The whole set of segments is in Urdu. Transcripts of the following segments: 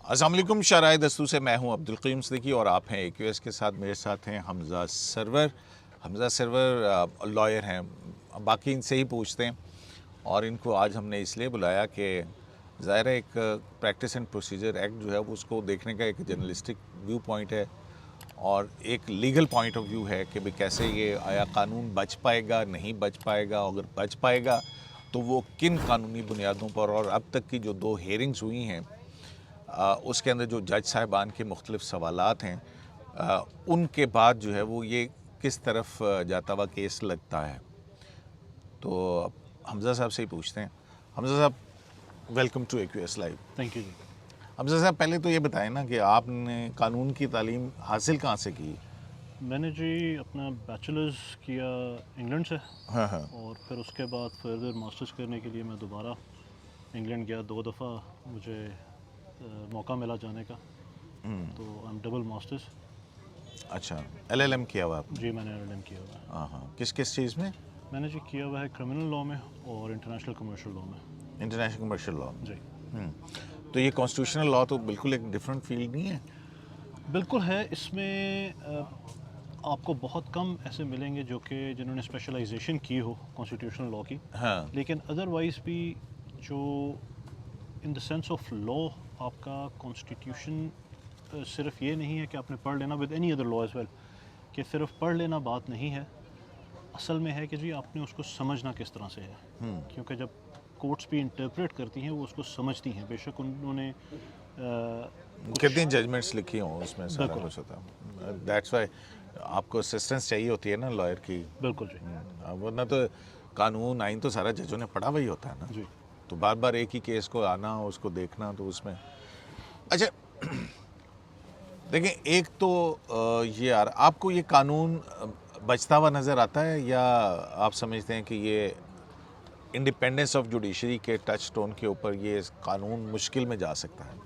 السلام علیکم، شرائع دستور سے میں ہوں عبدالقیم صدیقی اور آپ ہیں AQS کے ساتھ. میرے ساتھ ہیں حمزہ سرور لائر ہیں. باقی ان سے ہی پوچھتے ہیں. اور ان کو آج ہم نے اس لیے بلایا کہ ظاہر ہے ایک پریکٹس اینڈ پروسیجر ایکٹ جو ہے اس کو دیکھنے کا ایک جرنلسٹک ویو پوائنٹ ہے اور ایک لیگل پوائنٹ آف ویو ہے کہ کیسے یہ آیا قانون بچ پائے گا نہیں بچ پائے گا. اگر بچ پائے گا تو وہ کن قانونی بنیادوں پر، اور اب تک کی جو 2 ہیئرنگز ہوئی ہیں اس کے اندر جو جج صاحبان کے مختلف سوالات ہیں ان کے بعد جو ہے وہ یہ کس طرف جاتا ہوا کیس لگتا ہے. تو حمزہ صاحب سے ہی پوچھتے ہیں. حمزہ صاحب welcome to AQS live. Thank you. Hamza صاحب پہلے تو یہ بتائیں نا کہ آپ نے قانون کی تعلیم حاصل کہاں سے کی؟ میں نے جی اپنا بیچلرز کیا انگلینڈ سے. ہاں ہاں. اور پھر اس کے بعد فردر ماسٹرز کرنے کے لیے میں دوبارہ انگلینڈ گیا. 2 دفعہ مجھے موقع ملا جانے کا. تو آئی ایم ڈبل ماسٹرز. اچھا LLM کیا ہوا آپ نے؟ جی میں نے LLM کیا ہوا ہے. ہاں ہاں. کس چیز میں؟ میں نے جی کیا ہوا ہے کرمنل لاء میں اور انٹرنیشنل کمرشل لاء میں. International commercial law. جی تو یہ کانسٹیٹیوشنل لاء تو بالکل ایک ڈفرینٹ فیلڈ نہیں ہے؟ بالکل ہے. اس میں آپ کو بہت کم ایسے ملیں گے جنہوں نے اسپیشلائزیشن کی ہو کانسٹیٹیوشنل لاء کی. ہاں. لیکن ادروائز بھی جو ان دا سینس آف لاء آپ کا کانسٹیٹیوشن صرف یہ نہیں ہے کہ آپ نے پڑھ لینا with any other law as well, کہ صرف پڑھ لینا بات نہیں ہے. اصل میں ہے کہ جی آپ نے اس کو سمجھنا کس طرح سے ہے. کیونکہ جب کورٹس بھی انٹرپریٹ کرتی ہیں وہ اس کو سمجھتی ہیں. بے شک انہوں نے کتنی ججمنٹس لکھی ہوں اس میں سارا کچھ ہوتا ہے. دیٹس وائی آپ کو اسسٹنس چاہیے ہوتی ہے نا لائر کی. بالکل جی. ورنہ تو قانون آئین تو سارا ججوں نے پڑھا وہی ہوتا ہے نا. جی تو بار بار ایک ہی کیس کو آنا اس کو دیکھنا تو اس میں اچھا دیکھیں ایک تو یہ آپ کو یہ قانون بچتا ہوا نظر آتا ہے یا آپ سمجھتے ہیں کہ یہ انڈیپینڈنس آف جوڈیشری کے ٹچ سٹون کے اوپر یہ قانون مشکل میں جا سکتا ہے؟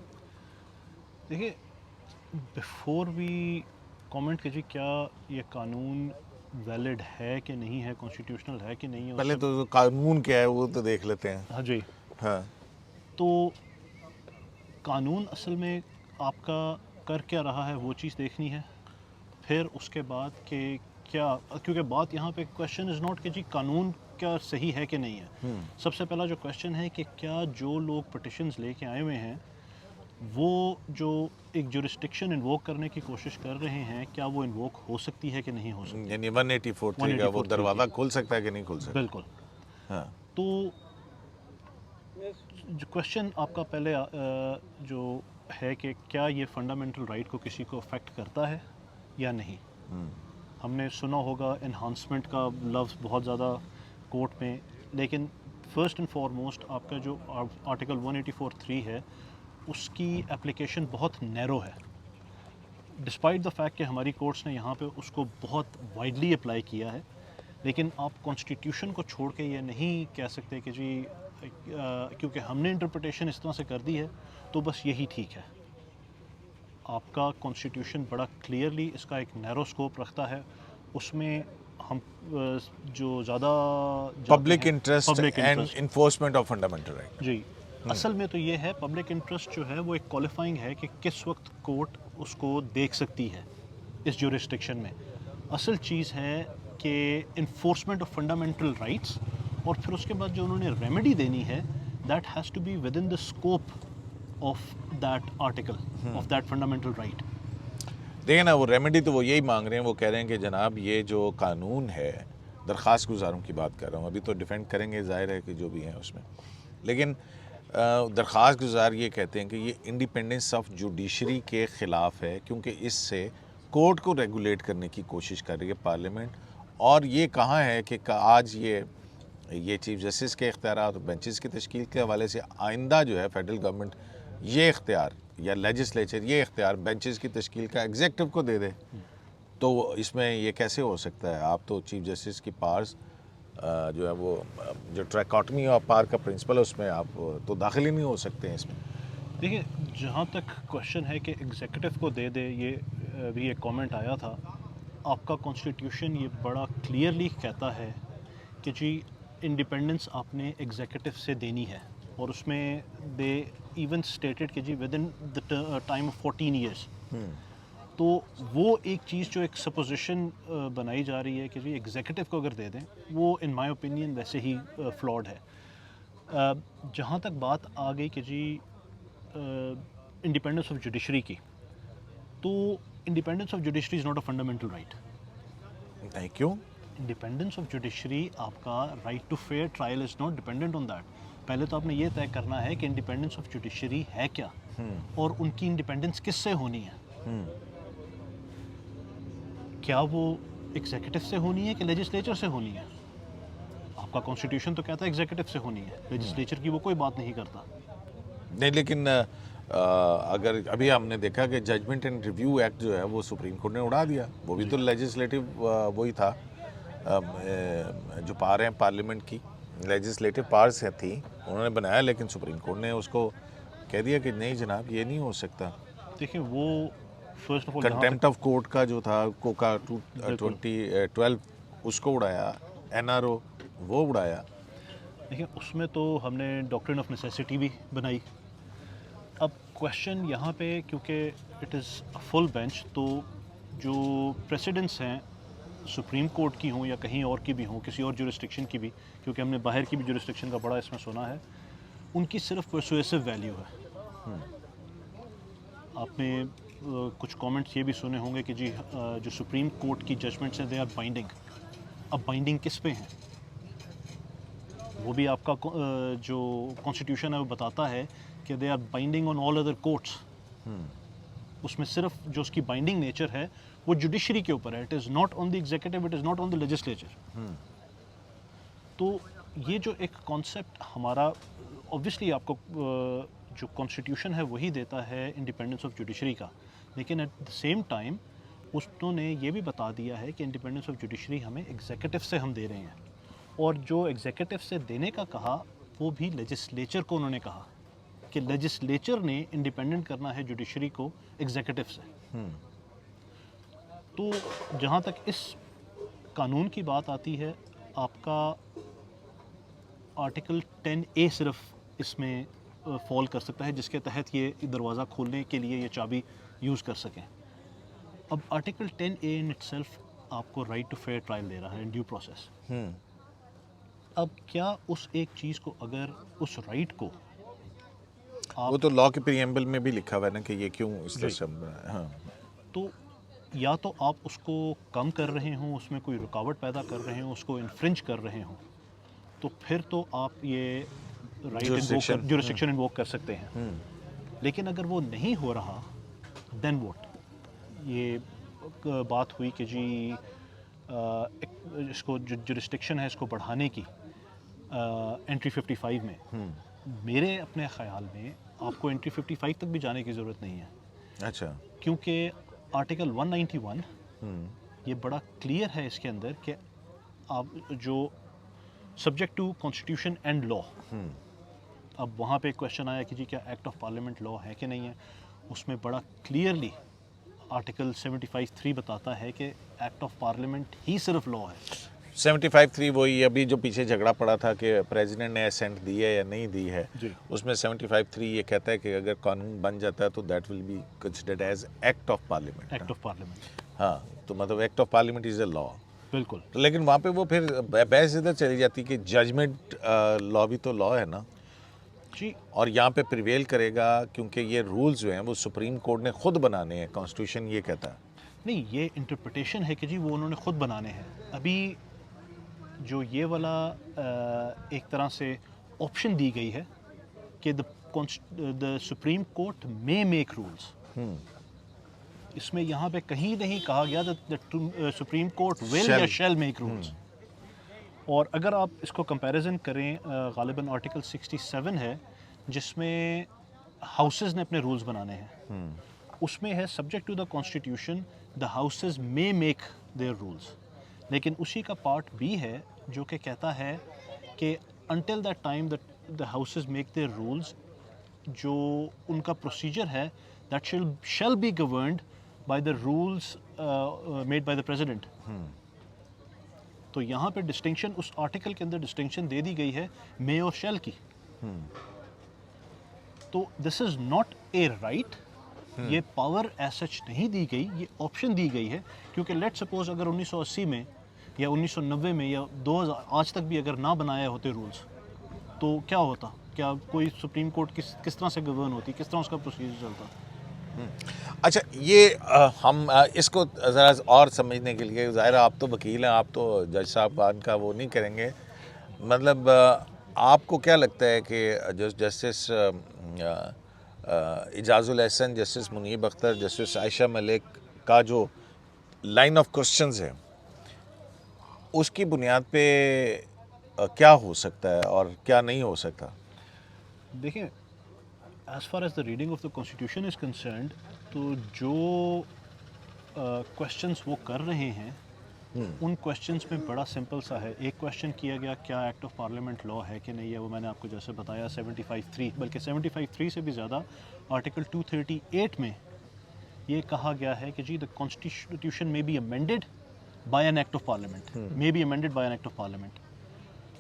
دیکھیے بیفور وی کامنٹ کہ جی کیا یہ قانون ویلڈ ہے کہ نہیں ہے، کانسٹیٹیوشنل ہے کہ نہیں ہے، پہلے تو قانون کیا ہے وہ تو دیکھ لیتے ہیں. ہاں جی. ہاں. تو قانون اصل میں آپ کا کر کیا رہا ہے وہ چیز دیکھنی ہے. پھر اس کے بعد کہ کیا، کیونکہ بات یہاں پہ کویشچن از ناٹ کہ جی قانون کیا صحیح ہے کہ نہیں ہے. سب سے پہلا جو کویشچن ہے کہ کیا جو لوگ پٹیشنز لے کے آئے ہوئے ہیں وہ جو ایک جورسڈکشن انووک کرنے کی کوشش کر رہے ہیں کیا وہ انووک ہو سکتی ہے کہ نہیں ہو سکتی. یعنی 184 کا وہ دروازہ کھول سکتا ہے کہ نہیں کھول سکتا؟ بالکل. ہاں. تو جو کویشچن آپ کا پہلے جو ہے کہ کیا یہ فنڈامنٹل رائٹ کو کسی کو افیکٹ کرتا ہے یا نہیں. ہم نے سنا ہوگا انہانسمنٹ کا لفظ بہت زیادہ کورٹ میں، لیکن فرسٹ اینڈ فارموسٹ آپ کا جو آرٹیکل 184(3) ہے اس کی اپلیکیشن بہت نیرو ہے. ڈسپائٹ دا فیکٹ کہ ہماری کورٹس نے یہاں پہ اس کو بہت وائڈلی اپلائی کیا ہے، لیکن آپ کانسٹیٹیوشن کو چھوڑ کے یہ نہیں کہہ سکتے کہ جی کیونکہ ہم نے انٹرپریٹیشن اس طرح سے کر دی ہے تو بس یہی ٹھیک ہے. آپ کا کانسٹیٹیوشن بڑا کلیئرلی اس کا ایک نیرو اسکوپ رکھتا ہے. اس میں ہم جو زیادہ public interest and enforcement of fundamental right. جی اصل میں تو یہ ہے پبلک انٹرسٹ جو ہے وہ ایک کوالیفائنگ ہے کہ کس وقت کورٹ اس کو دیکھ سکتی ہے اس جورسڈکشن میں. اصل چیز ہے کہ انفورسمنٹ آف فنڈامنٹل رائٹس، اور پھر اس کے بعد جو انہوں نے ریمیڈی دینی ہے that has to be with in the scope of that article of that fundamental right. دیکھیں نا وہ ریمیڈی تو وہ یہی مانگ رہے ہیں. وہ کہہ رہے ہیں کہ جناب یہ جو قانون ہے، درخواست گزاروں کی بات کر رہا ہوں، ابھی تو ڈیفینڈ کریں گے ظاہر ہے کہ جو بھی ہیں اس میں، لیکن درخواست گزار یہ کہتے ہیں کہ یہ انڈیپینڈنس آف جوڈیشری کے خلاف ہے کیونکہ اس سے کورٹ کو ریگولیٹ کرنے کی کوشش کر رہی ہے پارلیمنٹ. اور یہ کہاں ہے کہ آج یہ چیف جسٹس کے اختیارات اور بینچز کی تشکیل کے حوالے سے آئندہ جو ہے فیڈرل گورنمنٹ یہ اختیار یا لیجسلیچر یہ اختیار بینچز کی تشکیل کا ایگزیکٹو کو دے دے تو اس میں یہ کیسے ہو سکتا ہے؟ آپ تو چیف جسٹس کی پاورز جو ہے وہ جو ٹریکاٹمی آف پاور کا پرنسپل ہے اس میں آپ تو داخل ہی نہیں ہو سکتے ہیں اس میں. دیکھیے جہاں تک کویشچن ہے کہ ایگزیکٹو کو دے دے، یہ بھی ایک کامنٹ آیا تھا. آپ کا کانسٹیٹیوشن یہ بڑا کلیئرلی کہتا ہے کہ جی انڈیپینڈنس آپ نے ایگزیکٹو سے دینی ہے اور اس میں دے ایون اسٹیٹڈ کہ جی with in the time of 14 years. تو وہ ایک چیز جو ایک سپوزیشن بنائی جا رہی ہے کہ جی ایگزیکٹو کو اگر دے دیں, وہ ان مائی اوپینین ویسے ہی فلاڈ ہے. جہاں تک بات آ گئی کہ جی انڈیپینڈنس آف جوڈیشری کی, تو independence of judiciary is not a fundamental right. نہیں, کیوں؟ انڈیپینڈنس آف جوڈیشری, آپ کا right to fair trial is not dependent on that. پہلے تو آپ نے یہ طے کرنا ہے کہ انڈیپینڈنس آف جوڈیشری ہے کیا, اور ان کی انڈیپینڈنس کس سے ہونی ہے. کیا وہ ایگزیکٹو سے ہونی ہے کہ لیجسلیچر سے ہونی ہے؟ آپ کا کانسٹیٹیوشن تو کہتا ہے ایگزیکٹو سے ہونی ہے, لیجسلیچر کی وہ کوئی بات نہیں کرتا. نہیں, لیکن اگر ابھی ہم نے دیکھا کہ ججمنٹ اینڈ ریویو ایکٹ جو ہے وہ سپریم کورٹ نے اڑا دیا, وہ بھی تو لیجسلیٹو وہی تھا, جو پار ہیں پارلیمنٹ کی لیجسلیٹو پارس تھی, انہوں نے بنایا, لیکن سپریم کورٹ نے اس کو کہہ دیا کہ نہیں جناب یہ نہیں ہو سکتا. دیکھیں وہ first of all contempt of court کا جو تھا کوکا 2012 اس کو اڑایا, این آر او وہ اڑایا. دیکھیں اس میں تو ہم نے ڈاکٹرن آف نیسیسٹی بھی بنائی. اب کویشچن یہاں پہ کیونکہ اٹ از فل بینچ, تو جو پریسیڈنٹس ہیں سپریم کورٹ کی ہوں یا کہیں اور کی بھی ہوں, کسی اور جورسڈکشن کی بھی, کیونکہ ہم نے باہر کی بھی جورسڈکشن کا بڑا اس میں سنا ہے, ان کی صرف پرسویسو ویلیو ہے. آپ نے کچھ کامنٹس یہ بھی سنے ہوں گے کہ جی جو سپریم کورٹ کی ججمنٹس ہیں دے آر بائنڈنگ. اب بائنڈنگ کس پہ ہیں؟ وہ بھی آپ کا جو کانسٹیٹیوشن ہے وہ بتاتا ہے کہ they are binding on all other courts. اس میں صرف جو اس کی بائنڈنگ نیچر ہے وہ جوڈیشری کے اوپر ہے. It is not on the executive, it is not on the legislature. تو یہ جو ایک کانسیپٹ ہمارا اوبویسلی آپ کو جو کانسٹیٹیوشن ہے وہی دیتا ہے انڈیپینڈنس آف جوڈیشری کا, لیکن ایٹ دا سیم ٹائم انہوں نے یہ بھی بتا دیا ہے کہ انڈیپینڈنس آف جوڈیشری ہمیں ایگزیکٹو سے ہم دے رہے ہیں, اور جو ایگزیکٹو سے دینے کا کہا وہ بھی لیجسلیچر کو انہوں نے کہا کہ لیجسلیچر نے انڈیپینڈنٹ کرنا ہے جوڈیشری کو ایگزیکٹو سے. تو جہاں تک اس قانون کی بات آتی ہے, آپ کا آرٹیکل 10A صرف اس میں فال کر سکتا ہے, جس کے تحت یہ دروازہ کھولنے کے لیے یہ چابی یوز کر سکیں. اب article 10A in it self آپ کو رائٹ ٹو فیئر ٹرائل دے رہا ہے, ڈیو پروسیس. اب کیا اس ایک چیز کو, اگر اس رائٹ کو وہ تو لا کے پریمبل میں بھی لکھا ہوا ہے نا کہ یہ کیوں اس طرح سے, ہاں, تو یا تو آپ اس کو کم کر رہے ہوں, اس میں کوئی رکاوٹ پیدا کر رہے ہوں, اس کو انفرنج کر رہے ہوں, تو پھر تو آپ یہ رائٹ جورسڈکشن انووک کر سکتے ہیں. لیکن اگر وہ نہیں ہو رہا دین واٹ؟ یہ بات ہوئی کہ جی اس کو جو جورسڈکشن ہے اس کو بڑھانے کی انٹری 55 میں. میرے اپنے خیال میں آپ کو انٹری 55 تک بھی جانے کی ضرورت نہیں ہے. اچھا, کیونکہ آرٹیکل 191 یہ بڑا کلیئر ہے اس کے اندر کہ آپ جو سبجیکٹ ٹو کانسٹیٹیوشن اینڈ لا. اب وہاں پہ ایک کویشچن آیا کہ جی کیا ایکٹ آف پارلیمنٹ لا ہے کہ نہیں ہے. اس میں بڑا کلیئرلی آرٹیکل 75(3) بتاتا ہے کہ ایکٹ آف پارلیمنٹ ہی صرف لا ہے. 75(3) وہی ابھی جو پیچھے جھگڑا پڑا تھا کہ پریزیڈنٹ نے اسینٹ دی ہے یا نہیں دی ہے, اس میں 75(3) یہ کہتا ہے کہ اگر قانون بن جاتا ہے تو that will be considered as act of parliament. Act of parliament, ہاں, تو مطلب act of parliament is a law. بالکل. لیکن وہاں پہ وہ پھر بحث ادھر چلی جاتی کہ ججمنٹ لا بھی تو لا ہے نا جی, اور یہاں پہ پریویل کرے گا کیونکہ یہ رولز جو ہیں وہ سپریم کورٹ نے خود بنانے ہیں. کانسٹیٹیوشن یہ کہتا ہے نہیں, یہ انٹرپریٹیشن ہے کہ جی وہ انہوں نے خود بنانے ہیں. ابھی جو یہ والا ایک طرح سے آپشن دی گئی ہے کہ دا سپریم کورٹ میں میک رولز, اس میں یہاں پہ کہیں نہیں کہا گیا سپریم کورٹ ول یا شیل میک رولز. اور اگر آپ اس کو کمپیریزن کریں, غالباً آرٹیکل 67 ہے جس میں ہاؤسز نے اپنے رولز بنانے ہیں. اس میں ہے subject to the constitution the houses میں میک دیئر رولز. لیکن اسی کا پارٹ بھی ہے جو کہ کہتا ہے کہ until that time the houses make their rules, جو ان کا پروسیجر ہے that shall be governed by the rules made by the president. تو یہاں پہ ڈسٹنکشن اس آرٹیکل کے اندر ڈسٹنکشن دے دی گئی ہے مے اور شیل کی. تو دس از ناٹ اے رائٹ، یہ پاور ایز سچ نہیں دی گئی، یہ آپشن دی گئی ہے. کیونکہ لیٹ سپوز اگر 1980 میں یا 1990 میں یا 2000 آج تک بھی اگر نہ بنائے ہوتے رولز تو کیا ہوتا؟ کیا کوئی سپریم کورٹ کس طرح سے گورن ہوتی، کس طرح اس کا پروسیجر چلتا؟ اچھا یہ ہم اس کو ذرا اور سمجھنے کے لیے، ظاہر آپ تو وکیل ہیں، آپ تو جج صاحبان کا وہ نہیں کریں گے، مطلب آپ کو کیا لگتا ہے کہ جسٹس اعجاز الاحسن، جسٹس منیب اختر، جسٹس عائشہ ملک کا جو لائن آف کوسچنز ہے اس کی بنیاد پہ کیا ہو سکتا ہے اور کیا نہیں ہو سکتا؟ دیکھیں as far as the reading of the constitution is concerned, تو جو کوشچنس وہ کر رہے ہیں ان کوشچنس میں بڑا سمپل سا ہے. ایک کوشچن کیا گیا کیا ایکٹ آف پارلیمنٹ لا ہے کہ نہیں ہے، وہ میں نے آپ کو جیسے بتایا 75(3) بلکہ 75(3) سے بھی زیادہ آرٹیکل 238 میں یہ کہا گیا ہے کہ جی the constitution may be amended by an act of parliament, may be amended by an act of parliament.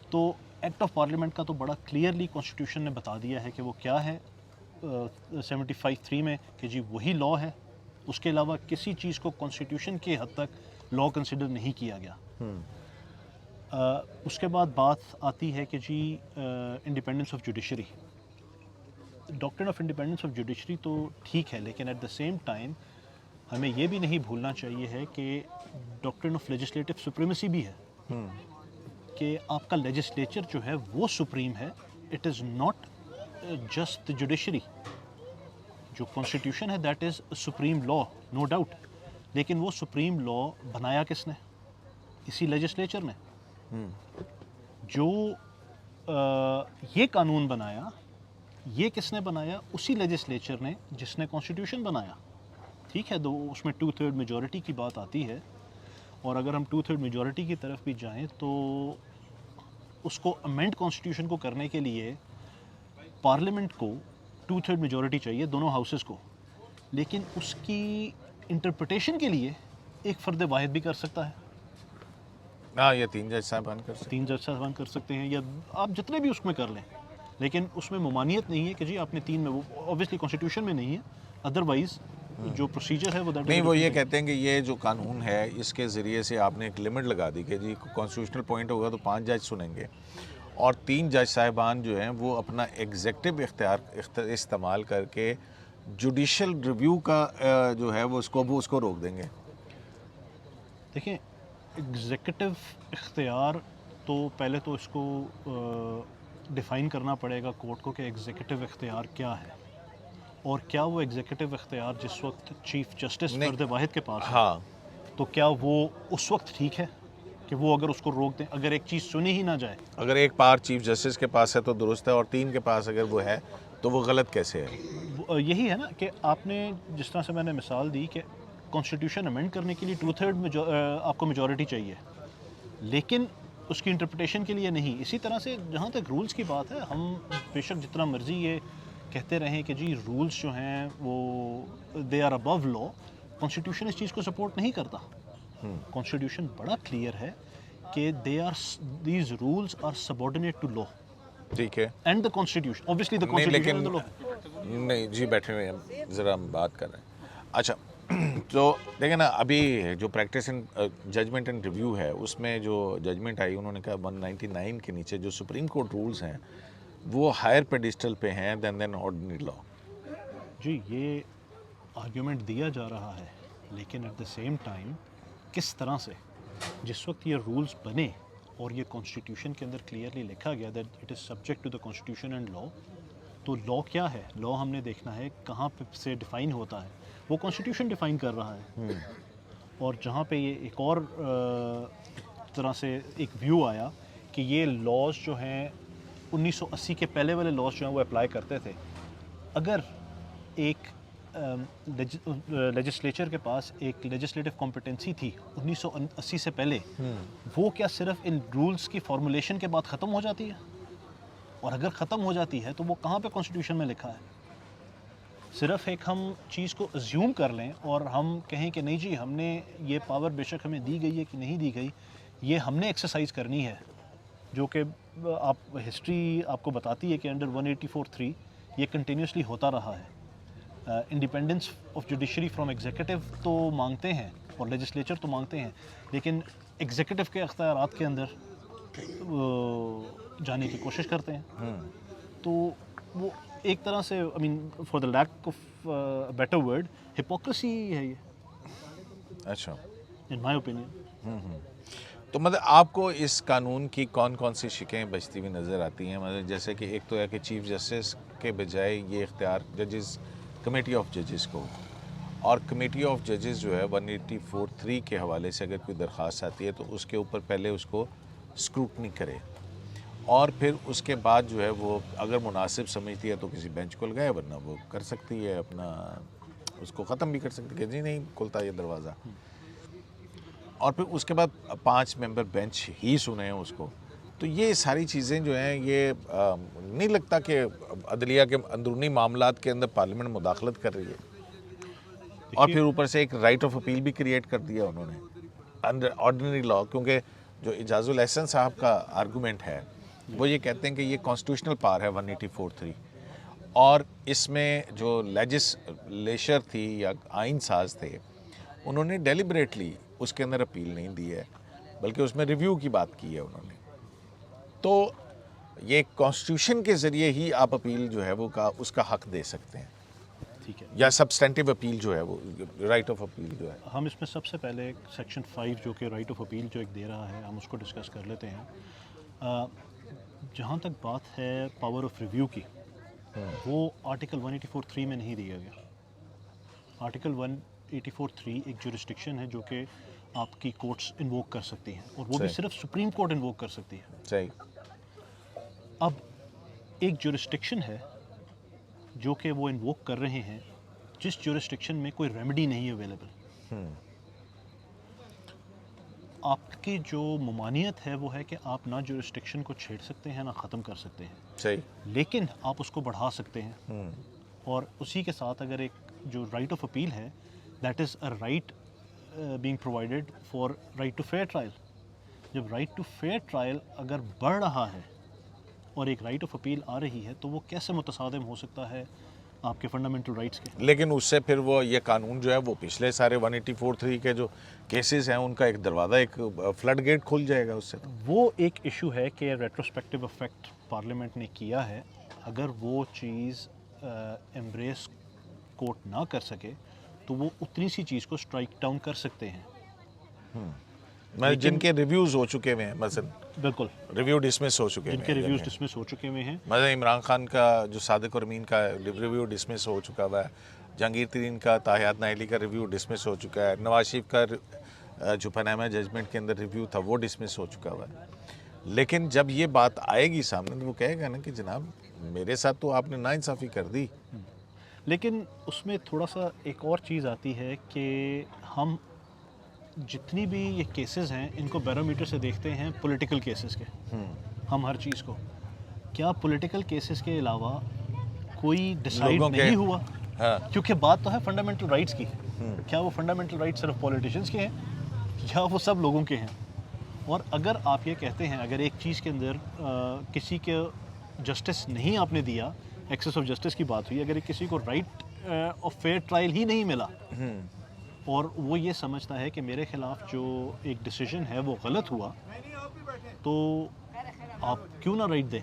تو ایکٹ آف پارلیمنٹ کا تو بڑا کلیئرلی کانسٹیٹیوشن نے بتا دیا ہے کہ وہ کیا ہے 75(3) میں کہ جی وہی لا ہے، اس کے علاوہ کسی چیز کو کانسٹیٹیوشن کے حد تک لا کنسیڈر نہیں کیا گیا. اس کے بعد بات آتی ہے کہ جی انڈیپینڈنس آف جوڈیشری. ڈاکٹرن آف انڈیپینڈنس آف جوڈیشری تو ٹھیک ہے، لیکن ایٹ دا سیم ٹائم ہمیں یہ بھی نہیں بھولنا چاہیے ہے کہ ڈاکٹرن آف لیجسلیٹو سپریمیسی بھی ہے کہ آپ کا لیجسلیچر جو ہے وہ سپریم ہے. It is not just judiciary. جو کانسٹیٹیوشن ہے that is supreme law no doubt, لیکن وہ سپریم لا بنایا کس نے؟ اسی لیجسلیچر نے. جو یہ قانون بنایا یہ کس نے بنایا؟ اسی لیجسلیچر نے جس نے کانسٹیٹیوشن بنایا. ٹھیک ہے، تو اس میں 2/3 میجورٹی کی بات آتی ہے، اور اگر ہم 2/3 میجورٹی کی طرف بھی جائیں تو اس کو امینڈ کانسٹیٹیوشن کو کرنے کے لیے پارلیمنٹ کو 2/3 میجورٹی چاہیے، دونوں ہاؤسز کو. لیکن اس کی انٹرپریٹیشن کے لیے ایک فرد واحد بھی کر سکتا ہے. ہاں، یہ 3 جج صاحبان کر سکتے 3 جج صاحبان کر سکتے ہیں، یا آپ جتنے بھی اس میں کر لیں، لیکن اس میں ممانعت نہیں ہے کہ جی آپ نے 3 میں، وہ اوبیسلی کانسٹیٹیوشن میں نہیں ہے. ادروائز جو پروسیجر ہے وہ نہیں. وہ یہ کہتے ہیں کہ یہ جو قانون ہے اس کے ذریعے سے آپ نے ایک لمٹ لگا دی کہ جی کانسٹیٹیوشنل پوائنٹ ہوگا تو 5 جج سنیں گے، اور 3 جج صاحبان جو ہیں وہ اپنا ایگزیکٹو اختیار استعمال کر کے جوڈیشل ریویو کا جو ہے وہ اس کو روک دیں گے. دیکھیں ایگزیکٹو اختیار تو پہلے تو اس کو ڈیفائن کرنا پڑے گا کورٹ کو کہ ایگزیکٹو اختیار کیا ہے، اور کیا وہ ایگزیکٹو اختیار جس وقت چیف جسٹس فرد واحد کے پاس ہے ہاں، تو کیا وہ اس وقت ٹھیک ہے کہ وہ اگر اس کو روک دیں، اگر ایک چیز سنی ہی نہ جائے؟ اگر ایک پار چیف جسٹس کے پاس ہے تو درست ہے، اور 3 کے پاس اگر وہ ہے تو وہ غلط کیسے ہے؟ یہی ہے نا کہ آپ نے جس طرح سے میں نے مثال دی کہ کانسٹیٹیوشن امینڈ کرنے کے لیے 2/3 آپ کو میجورٹی چاہیے، لیکن اس کی انٹرپریٹیشن کے لیے نہیں. اسی طرح سے جہاں تک رولز کی بات ہے، ہم بے شک جتنا مرضی یہ کہتے رہیں کہ جی رولز جو ہیں وہ they are above law, constitution اس چیز کو سپورٹ نہیں کرتا. کانسٹیٹیوشن بڑا کلیئر ہے کہ these rules are subordinate to law. ٹھیک ہے، and the constitution obviously the constitution and the law. نہیں جی، بیٹھے ہوئے ہیں، ذرا ہم بات کر رہے ہیں. اچھا تو دیکھیں نا، ابھی جو پریکٹس ججمنٹ اینڈ ریویو ہے اس میں جو ججمنٹ آئی، انہوں نے کہا 199 کے نیچے جو سپریم کورٹ رولز ہیں وہ ہائر پیڈسٹل پہ ہیں دین آرڈنری لا. جی یہ آرگیومنٹ دیا جا رہا ہے، لیکن ایٹ دا سیم ٹائم کس طرح سے جس وقت یہ رولز بنے اور یہ کانسٹیٹیوشن کے اندر کلیئرلی لکھا گیا that it is subject to the constitution and law, تو لا کیا ہے؟ لا ہم نے دیکھنا ہے کہاں پہ سے ڈیفائن ہوتا ہے. وہ کانسٹیٹیوشن ڈیفائن کر رہا ہے، اور جہاں پہ یہ ایک اور طرح سے ایک ویو آیا کہ یہ لاز جو ہیں 1980 کے پہلے والے لاز جو ہیں وہ اپلائی کرتے تھے. اگر ایک لیجسلیچر کے پاس ایک لیجسلیٹو کمپیٹنسی تھی 1980 سے پہلے، وہ کیا صرف ان رولز کی فارمولیشن کے بعد ختم ہو جاتی ہے؟ اور اگر ختم ہو جاتی ہے تو وہ کہاں پہ کانسٹیٹیوشن میں لکھا ہے؟ صرف ایک ہم چیز کو ازیوم کر لیں اور ہم کہیں کہ نہیں جی ہم نے یہ پاور بے شک ہمیں دی گئی ہے کہ نہیں دی گئی، یہ ہم نے ایکسرسائز کرنی ہے، جو کہ آپ ہسٹری آپ کو بتاتی ہے کہ انڈر 184(3) یہ کنٹینیوسلی ہوتا رہا ہے. Independence of judiciary from executive تو مانگتے ہیں اور لیجسلیچر تو مانگتے ہیں, لیکن ایگزیکٹو کے اختیارات کے اندر جانے کی کوشش کرتے ہیں. تو وہ ایک طرح سے I mean for the lack of better word hypocrisy ہے یہ, اچھا, ان مائی اوپینین. تو مطلب آپ کو اس قانون کی کون کون سی شکیں بچتی ہوئی نظر آتی ہیں؟ مطلب جیسے کہ ایک تو ہے کہ چیف جسٹس کے بجائے یہ اختیار ججز کمیٹی آف ججز کو, اور کمیٹی آف ججز جو ہے 184(3) کے حوالے سے اگر کوئی درخواست آتی ہے تو اس کے اوپر پہلے اس کو اسکروٹنی کرے, اور پھر اس کے بعد جو ہے وہ اگر مناسب سمجھتی ہے تو کسی بینچ کو لگائے, ورنہ وہ کر سکتی ہے اپنا اس کو ختم بھی کر سکتی ہے کہ جی نہیں کھلتا یہ دروازہ, اور پھر اس کے بعد 5 ممبر بینچ ہی سنے ہیں اس کو. تو یہ ساری چیزیں جو ہیں یہ نہیں لگتا کہ عدلیہ کے اندرونی معاملات کے اندر پارلیمنٹ مداخلت کر رہی ہے, اور پھر اوپر سے ایک رائٹ آف اپیل بھی کریٹ کر دیا انہوں نے انڈر آرڈنری لاء, کیونکہ جو اعجاز الاحسن صاحب کا آرگومنٹ ہے وہ یہ کہتے ہیں کہ یہ کانسٹیٹیوشنل پاور ہے 184(3), اور اس میں جو لیجسلیچر تھی یا آئین ساز تھے انہوں نے ڈیلیبریٹلی اس کے اندر اپیل نہیں دی ہے, بلکہ اس میں ریویو کی بات کی ہے انہوں نے. تو یہ کانسٹیٹیوشن کے ذریعے ہی آپ اپیل جو ہے وہ اس کا حق دے سکتے ہیں, ٹھیک ہے, یا سبسٹینٹیو اپیل جو ہے وہ رائٹ آف اپیل جو ہے. ہم اس میں سب سے پہلے سیکشن 5 جو کہ رائٹ آف اپیل جو ایک دے رہا ہے ہم اس کو ڈسکس کر لیتے ہیں. جہاں تک بات ہے پاور آف ریویو کی, وہ آرٹیکل 184(3) میں نہیں دیا گیا. آرٹیکل 184(3) ایک جورسڈکشن ہے جو کہ آپ کی کورٹس انووک کر سکتی ہیں, اور وہ بھی صرف سپریم کورٹ انووک کر سکتی ہے. صحیح. اب ایک جورسڈکشن ہے جو کہ وہ انووک کر رہے ہیں جس جورسڈکشن میں کوئی ریمیڈی نہیں اویلیبل. آپ کی جو ممانعت ہے وہ ہے کہ آپ نہ جورسڈکشن کو چھیڑ سکتے ہیں نہ ختم کر سکتے ہیں, صحیح, لیکن آپ اس کو بڑھا سکتے ہیں. اور اسی کے ساتھ اگر ایک جو رائٹ آف اپیل ہے that is a right being provided for right to fair trial. جب رائٹ ٹو فیئر ٹرائل اگر بڑھ رہا ہے اور ایک رائٹ آف اپیل آ رہی ہے تو وہ کیسے متصادم ہو سکتا ہے آپ کے فنڈامنٹل رائٹس کے؟ لیکن اس سے پھر وہ یہ قانون جو ہے وہ پچھلے سارے 184(3) کے جو کیسز ہیں ان کا ایک دروازہ, ایک فلڈ گیٹ کھل جائے گا اس سے. وہ ایک ایشو ہے کہ ریٹروسپیکٹیو افیکٹ پارلیمنٹ نے کیا ہے. اگر وہ چیز ایمبریس کورٹ نہ کر سکے تو وہ اتنی سی چیز کو اسٹرائک ڈاؤن کر سکتے ہیں. جن کے ریویوز ہو چکے ہوئے ہیں, مثلا بالکل ریویو ڈسمس ہو چکے ہیں, جن کے ریویوز ڈسمس ہو چکے ہوئے ہیں. مثلا عمران خان کا جو صادق اور امین کا ریویو ڈسمس ہو چکا ہوا ہے, جہانگیر ترین کا تاحیات ناہلی کا ریویو ڈسمس ہو چکا ہے, نواز شریف کا جو پاناما ججمنٹ کے اندر ریویو تھا وہ ڈسمس ہو چکا ہوا ہے. لیکن جب یہ بات آئے گی سامنے تو وہ کہے گا نا کہ جناب میرے ساتھ تو آپ نے ناانصافی کر دی. لیکن اس میں تھوڑا سا ایک اور چیز آتی ہے کہ ہم جتنی بھی یہ کیسز ہیں ان کو بیرومیٹر سے دیکھتے ہیں پولیٹیکل کیسز کے. ہم ہر چیز کو کیا پولیٹیکل کیسز کے علاوہ کوئی ڈیسائیڈ نہیں ہوا, کیونکہ بات تو ہے فنڈامنٹل رائٹس کی. کیا وہ فنڈامنٹل رائٹس صرف پولیٹیشنز کے ہیں یا وہ سب لوگوں کے ہیں؟ اور اگر آپ یہ کہتے ہیں اگر ایک چیز کے اندر کسی کے جسٹس نہیں آپ نے دیا, ایکسیس آف جسٹس کی بات ہوئی, اگر کسی کو رائٹ آف فیئر ٹرائل ہی نہیں ملا اور وہ یہ سمجھتا ہے کہ میرے خلاف جو ایک ڈیسیجن ہے وہ غلط ہوا, تو آپ کیوں نہ رائٹ دیں؟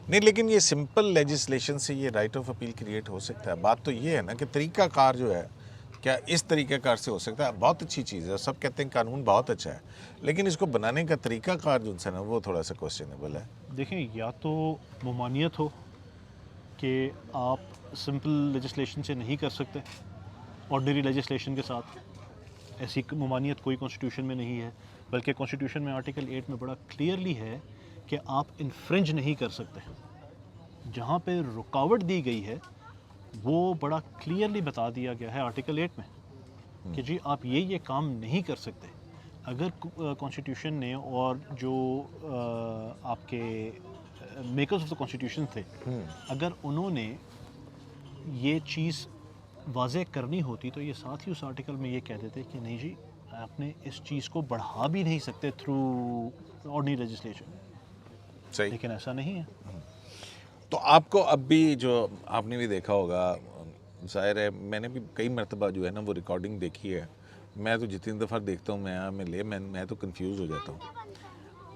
نہیں, لیکن یہ سمپل لیجسلیشن سے یہ رائٹ آف اپیل کریٹ ہو سکتا ہے. بات تو یہ ہے نا کہ طریقہ کار جو ہے کیا اس طریقہ کار سے ہو سکتا ہے. بہت اچھی چیز ہے, سب کہتے ہیں قانون بہت اچھا ہے, لیکن اس کو بنانے کا طریقہ کار جو ہے نا وہ تھوڑا سا کوسچنیبل ہے. دیکھیں, یا تو ممانعت ہو کہ آپ سمپل لیجسلیشن سے نہیں کر سکتے آرڈنری لیجسلیشن کے ساتھ. ایسی ممانعت کوئی کانسٹیٹیوشن میں نہیں ہے, بلکہ کانسٹیٹیوشن میں آرٹیکل 8 میں بڑا کلیئرلی ہے کہ آپ انفرنج نہیں کر سکتے. جہاں پہ رکاوٹ دی گئی ہے وہ بڑا کلیئرلی بتا دیا گیا ہے آرٹیکل 8 میں کہ جی آپ یہ کام نہیں کر سکتے. اگر کانسٹیٹیوشن نے اور جو آپ کے میکرز آف دا کانسٹیٹیوشن تھے, اگر انہوں نے یہ چیز واضح کرنی ہوتی تو یہ ساتھ ہی اس آرٹیکل میں یہ کہہ دیتے کہ نہیں جی آپ نے اس چیز کو بڑھا بھی نہیں سکتے تھرو آرڈنری لیجسلیشن. صحیح. لیکن ایسا نہیں ہے. تو آپ کو اب بھی جو آپ نے بھی دیکھا ہوگا، ظاہر ہے میں نے بھی کئی مرتبہ جو ہے نا وہ ریکارڈنگ دیکھی ہے، میں تو جتنی دفعہ دیکھتا ہوں میں تو کنفیوز ہو جاتا ہوں۔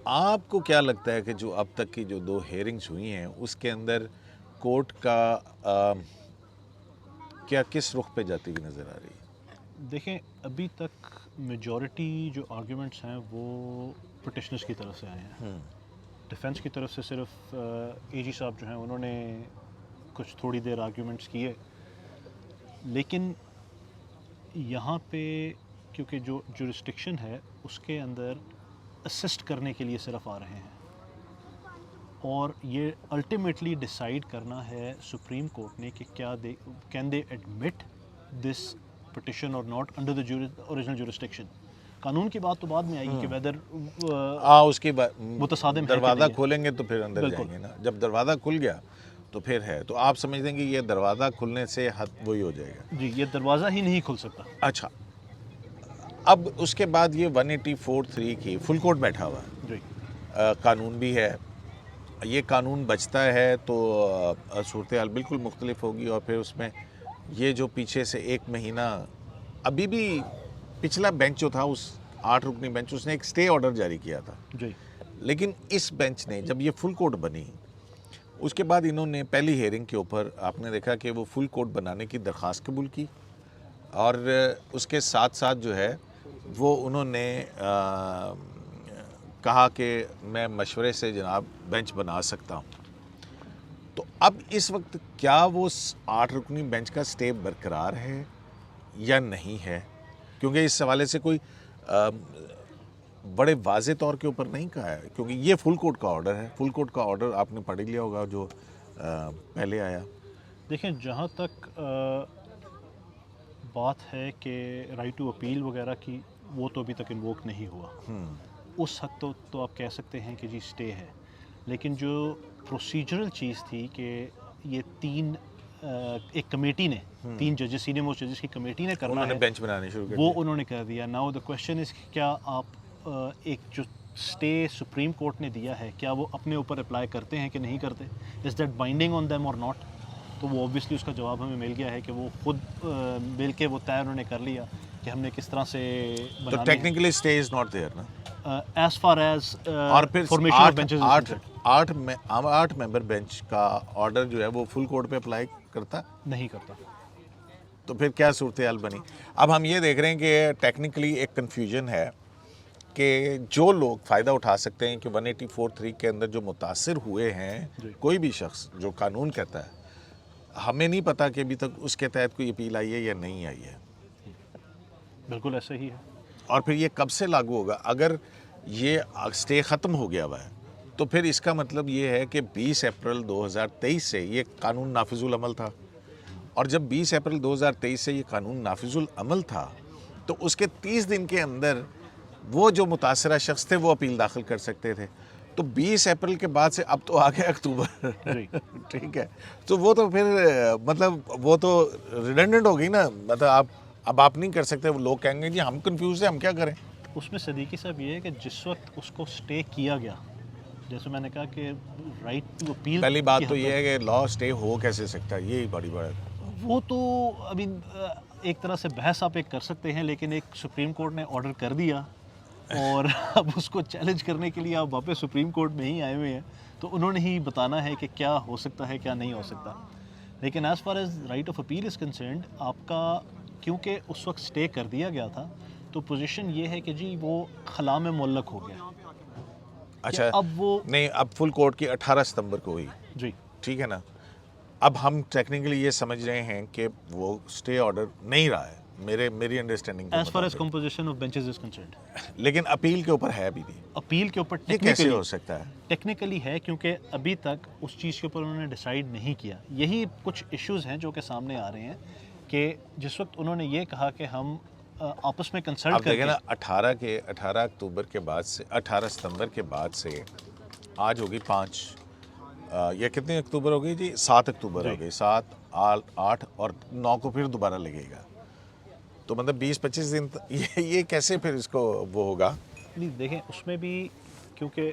آپ کو کیا لگتا ہے کہ جو اب تک کی جو 2 ہیئرنگز ہوئی ہیں اس کے اندر کورٹ کا کیا کس رخ پہ جاتی ہوئی نظر آ رہی ہے؟ دیکھیں ابھی تک میجورٹی جو آرگیومنٹس ہیں وہ پٹیشنرز کی طرف سے آئے ہیں. ڈیفینس کی طرف سے صرف اے جی صاحب جو ہیں انہوں نے کچھ تھوڑی دیر آرگیومنٹس کیے، لیکن یہاں پہ کیونکہ جو جورسڈکشن ہے اس کے اندر اسسٹ کرنے کے لیے صرف آ رہے ہیں، اور یہ الٹیمیٹلی ڈیسائیڈ کرنا ہے سپریم کورٹ نے کہ کیا can they admit this petition or not under the original jurisdiction. قانون کی بات تو بعد میں آئے گی کہ ویدر اس کی متصادم ہے کہ دروازہ نہیں ہے. کھولیں گے تو پھر اندر بالکل. جائیں گے نا، جب دروازہ کھل گیا تو پھر ہے، تو آپ سمجھتے ہیں کہ یہ دروازہ کھلنے سے حد وہی ہو جائے گا. جی یہ دروازہ ہی نہیں کھل سکتا. اچھا، اب اس کے بعد یہ 184(3) کی فل کورٹ بیٹھا ہوا ہے، جی قانون بھی ہے، یہ قانون بچتا ہے تو صورتحال بالکل مختلف ہوگی. اور پھر اس میں یہ جو پیچھے سے 1 مہینہ ابھی بھی پچھلا بینچ جو تھا، اس 8 رکنی بینچ، اس نے ایک سٹے آرڈر جاری کیا تھا، جی لیکن اس بینچ نے جب یہ فل کورٹ بنی اس کے بعد انہوں نے پہلی ہیئرنگ کے اوپر آپ نے دیکھا کہ وہ فل کورٹ بنانے کی درخواست قبول کی، اور اس کے ساتھ ساتھ جو ہے وہ انہوں نے کہا کہ میں مشورے سے جناب بینچ بنا سکتا ہوں. تو اب اس وقت کیا وہ 8 رکنی بینچ کا سٹے برقرار ہے یا نہیں ہے؟ کیونکہ اس حوالے سے کوئی بڑے واضح طور کے اوپر نہیں کہا ہے، کیونکہ یہ فل کورٹ کا آرڈر ہے. فل کورٹ کا آرڈر آپ نے پڑھ لیا ہوگا جو پہلے آیا. دیکھیں جہاں تک بات ہے کہ رائٹ ٹو اپیل وغیرہ کی، وہ تو ابھی تک انووک نہیں ہوا. اس حد تو آپ کہہ سکتے ہیں کہ جی سٹے ہے، لیکن جو پروسیجرل چیز تھی کہ یہ 3 ایک کمیٹی نے 3 ججز سینئر موسٹ ججز کی کمیٹی نے کرنا انہوں نے ہے، بینچ بنانے شروع کر وہ دیا. انہوں نے کر دیا. ناؤ دا کویسچن از کیا آپ ایک جو سٹے سپریم کورٹ نے دیا ہے کیا وہ اپنے اوپر اپلائی کرتے ہیں کہ نہیں کرتے؟ Is that binding on them اور ناٹ؟ تو وہ اوبویسلی اس کا جواب ہمیں مل گیا ہے کہ وہ خود مل کے وہ طے انہوں نے کر لیا کہ ہم نے کس طرح سے تو بنانے ہیں. ٹیکنیکلی سٹے از ناٹ دیئر نا. ایز فار ایز اور پھر formation of benches is concerned 8 member bench کا آرڈر جو ہے وہ فل کورٹ پہ اپلائی کرتا نہیں کرتا. تو پھر کیا صورتحال بنی؟ اب ہم یہ دیکھ رہے ہیں کہ ٹیکنیکلی ایک کنفیوژن ہے کہ جو لوگ فائدہ اٹھا سکتے ہیں کہ 184(3) کے اندر جو متاثر ہوئے ہیں، کوئی بھی شخص جو قانون کہتا ہے، ہمیں نہیں پتا کہ ابھی تک اس کے تحت کوئی اپیل آئی ہے یا نہیں آئی ہے. بالکل ایسا ہی ہے. اور پھر یہ کب سے لاگو ہوگا؟ اگر یہ سٹے ختم ہو گیا ہوا ہے تو پھر اس کا مطلب یہ ہے کہ 20 اپریل 2023 سے یہ قانون نافذ العمل تھا، اور جب 20 اپریل 2023 سے یہ قانون نافذ العمل تھا تو اس کے 30 دن کے اندر وہ جو متاثرہ شخص تھے وہ اپیل داخل کر سکتے تھے. تو 20 اپریل کے بعد سے اب تو آ گیا اکتوبر، ٹھیک ہے، تو وہ تو پھر مطلب وہ تو ریڈنڈنٹ ہو گئی نا. مطلب اب آپ نہیں کر سکتے، وہ لوگ کہیں گے جی ہم کنفیوز ہیں، ہم کیا کریں. اس میں صدیقی صاحب یہ ہے کہ جس وقت اس کو سٹے کیا گیا، جیسے میں نے کہا کہ رائٹ ٹو اپیل، پہلی بات تو یہ ہے کہ لا سٹے ہو کیسے سکتا ہے، یہی بڑی بات ہے. وہ تو ابھی ایک طرح سے بحث آپ ایک کر سکتے ہیں، لیکن ایک سپریم کورٹ نے آرڈر کر دیا اور اب اس کو چیلنج کرنے کے لیے آپ واپس سپریم کورٹ میں ہی آئے ہوئے ہیں، تو انہوں نے ہی بتانا ہے کہ کیا ہو سکتا ہے کیا نہیں ہو سکتا. لیکن as far as right of appeal is concerned, آپ کا کیونکہ اس وقت سٹے کر دیا گیا تھا تو پوزیشن یہ ہے کہ جی وہ خلا میں معلق ہو گیا. اچھا اب وہ نہیں، اب فل کورٹ کی 18 ستمبر کو ہوئی، جی ٹھیک ہے نا. اب ہم ٹیکنیکلی یہ سمجھ رہے ہیں کہ وہ سٹے آرڈر نہیں رہا ہے، میری understanding as far as composition of benches is concerned. لیکن اپیل کے اوپر ہے ابھی بھی. اپیل کے اوپر یہ کیسے ہو سکتا ہے؟ ٹیکنیکلی ہے کیونکہ ابھی تک اس چیز کے اوپر انہوں نے ڈیسائیڈ نہیں کیا. یہی کچھ ایشوز ہیں جو کہ سامنے آ رہے ہیں کہ جس وقت انہوں نے یہ کہا کہ ہم آپس میں کنسلٹ آپ کر دیکھیں کے، نا 18 اکتوبر کے بعد سے 18 ستمبر کے بعد سے آج ہوگی 5 یا کتنے اکتوبر ہو گئی جی، 7 اکتوبر ہو گئی، 7 8 اور 9 کو پھر دوبارہ لگے گا. تو مطلب 20-25 دن یہ کیسے پھر اس کو وہ ہوگا؟ نہیں دیکھیں اس میں بھی کیونکہ